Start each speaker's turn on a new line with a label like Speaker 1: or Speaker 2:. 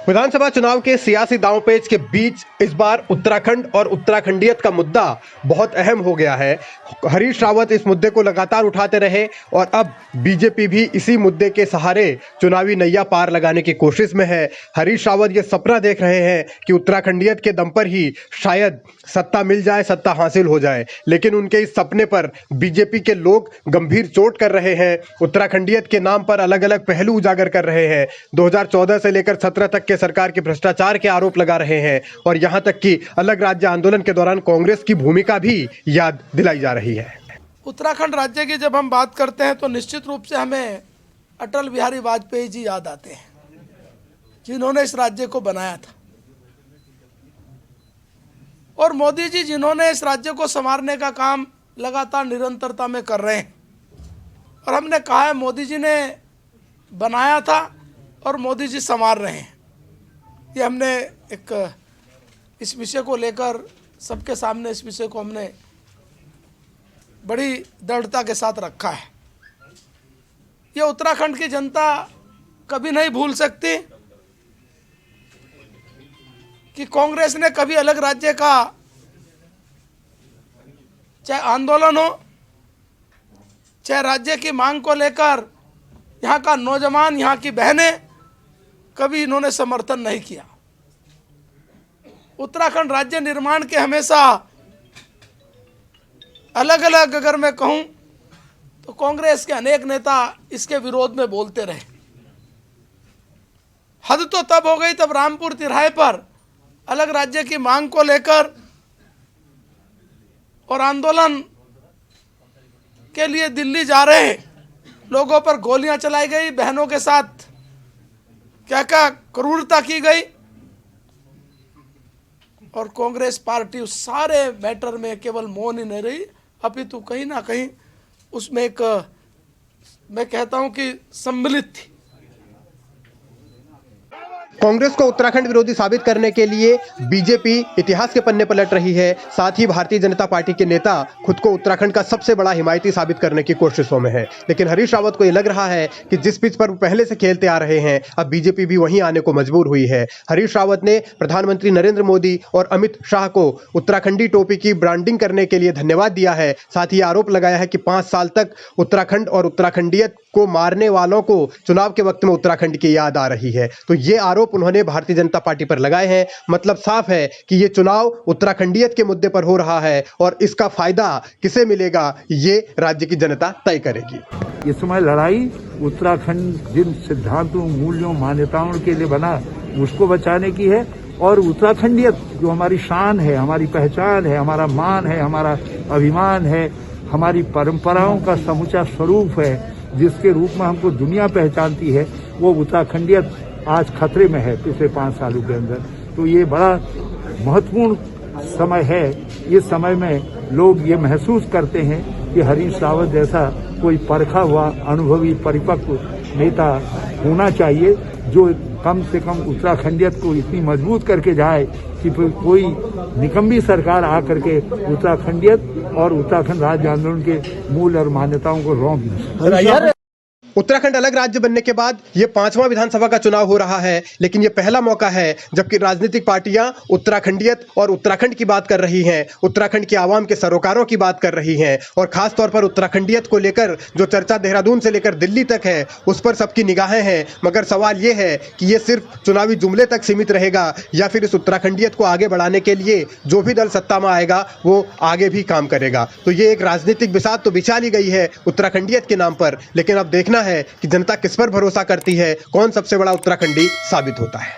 Speaker 1: विधानसभा चुनाव के सियासी दांवपेच के बीच इस बार उत्तराखंड और उत्तराखंडियत का मुद्दा बहुत अहम हो गया है। हरीश रावत इस मुद्दे को लगातार उठाते रहे और अब बीजेपी भी इसी मुद्दे के सहारे चुनावी नैया पार लगाने की कोशिश में है। हरीश रावत ये सपना देख रहे हैं कि उत्तराखंडियत के दम पर ही शायद सत्ता मिल जाए, सत्ता हासिल हो जाए, लेकिन उनके इस सपने पर बीजेपी के लोग गंभीर चोट कर रहे हैं। उत्तराखंडियत के नाम पर अलग अलग पहलू उजागर कर रहे हैं। 2014 से लेकर 17 तक के सरकार के भ्रष्टाचार के आरोप लगा रहे हैं और यहां तक कि अलग राज्य आंदोलन के दौरान कांग्रेस की भूमिका भी याद दिलाई जा रही है।
Speaker 2: उत्तराखंड राज्य की जब हम बात करते हैं तो निश्चित रूप से हमें अटल बिहारी वाजपेयी जी याद आते हैं, जिन्होंने इस राज्य को बनाया था, और मोदी जी जिन्होंने इस राज्य को संवारने का काम लगातार निरंतरता में कर रहे हैं। और हमने कहा है मोदी जी ने बनाया था और मोदी जी संवार रहे हैं। ये हमने एक इस विषय को लेकर सबके सामने इस विषय को हमने बड़ी दृढ़ता के साथ रखा है। ये उत्तराखंड की जनता कभी नहीं भूल सकती कि कांग्रेस ने कभी अलग राज्य का चाहे आंदोलन हो, चाहे राज्य की मांग को लेकर यहाँ का नौजवान, यहाँ की बहनें, कभी इन्होंने समर्थन नहीं किया। उत्तराखंड राज्य निर्माण के हमेशा अलग अलग, अगर मैं कहूँ तो कांग्रेस के अनेक नेता इसके विरोध में बोलते रहे। हद तो तब हो गई तब रामपुर तिराहे पर अलग राज्य की मांग को लेकर और आंदोलन के लिए दिल्ली जा रहे लोगों पर गोलियां चलाई गई, बहनों के साथ क्या क्या क्रूरता की गई, और कांग्रेस पार्टी उस सारे मैटर में केवल मौन ही नहीं रही, अपितु कहीं ना कहीं उसमें एक, मैं कहता हूं कि सम्मिलित थी।
Speaker 1: कांग्रेस को उत्तराखंड विरोधी साबित करने के लिए बीजेपी इतिहास के पन्ने पलट रही है। साथ ही भारतीय जनता पार्टी के नेता खुद को उत्तराखंड का सबसे बड़ा हिमायती साबित करने की कोशिशों में है। लेकिन हरीश रावत को यह लग रहा है कि जिस पिच पर वो पहले से खेलते आ रहे हैं, अब बीजेपी भी वहीं आने को मजबूर हुई है। हरीश रावत ने प्रधानमंत्री नरेंद्र मोदी और अमित शाह को उत्तराखंडी टोपी की ब्रांडिंग करने के लिए धन्यवाद दिया है। साथ ही आरोप लगाया है कि 5 साल तक उत्तराखंड और उत्तराखंडियत को मारने वालों को चुनाव के वक्त में उत्तराखंड की याद आ रही है। तो ये आरोप उन्होंने भारतीय जनता पार्टी पर लगाए हैं। मतलब साफ है कि ये चुनाव उत्तराखंडियत के मुद्दे पर हो रहा है और इसका फायदा किसे मिलेगा ये राज्य की जनता तय करेगी।
Speaker 3: इस समय लड़ाई उत्तराखंड जिन सिद्धांतों, मूल्यों, मान्यताओं के लिए बना उसको बचाने की है, और उत्तराखंडियत जो हमारी शान है, हमारी पहचान है, हमारा मान है, हमारा अभिमान है, हमारी परंपराओं का समूचा स्वरूप है, जिसके रूप में हमको दुनिया पहचानती है, वो उत्तराखंडियत आज खतरे में है पिछले 5 सालों के अंदर। तो ये बड़ा महत्वपूर्ण समय है। इस समय में लोग ये महसूस करते हैं कि हरीश रावत जैसा कोई परखा हुआ, अनुभवी, परिपक्व नेता होना चाहिए, जो कम से कम उत्तराखंडियत को इतनी मजबूत करके जाए कि फिर कोई निकम्मी सरकार आकर के उत्तराखंडियत और उत्तराखंड राज्य आंदोलन के मूल और मान्यताओं को रोक दे।
Speaker 1: उत्तराखंड अलग राज्य बनने के बाद ये 5वां विधानसभा का चुनाव हो रहा है, लेकिन ये पहला मौका है जबकि राजनीतिक पार्टियां उत्तराखंडियत और उत्तराखंड की बात कर रही हैं, उत्तराखंड के आवाम के सरोकारों की बात कर रही हैं, और खास तौर पर उत्तराखंडियत को लेकर जो चर्चा देहरादून से लेकर दिल्ली तक है उस पर सबकी निगाहें हैं। मगर सवाल ये है कि ये सिर्फ चुनावी जुमले तक सीमित रहेगा या फिर इस उत्तराखंडियत को आगे बढ़ाने के लिए जो भी दल सत्ता में आएगा वो आगे भी काम करेगा। तो ये एक राजनीतिक बिसात तो बिछा ली गई है उत्तराखंडियत के नाम पर, लेकिन अब देखना है कि जनता किस पर भरोसा करती है, कौन सबसे बड़ा उत्तराखंडी साबित होता है।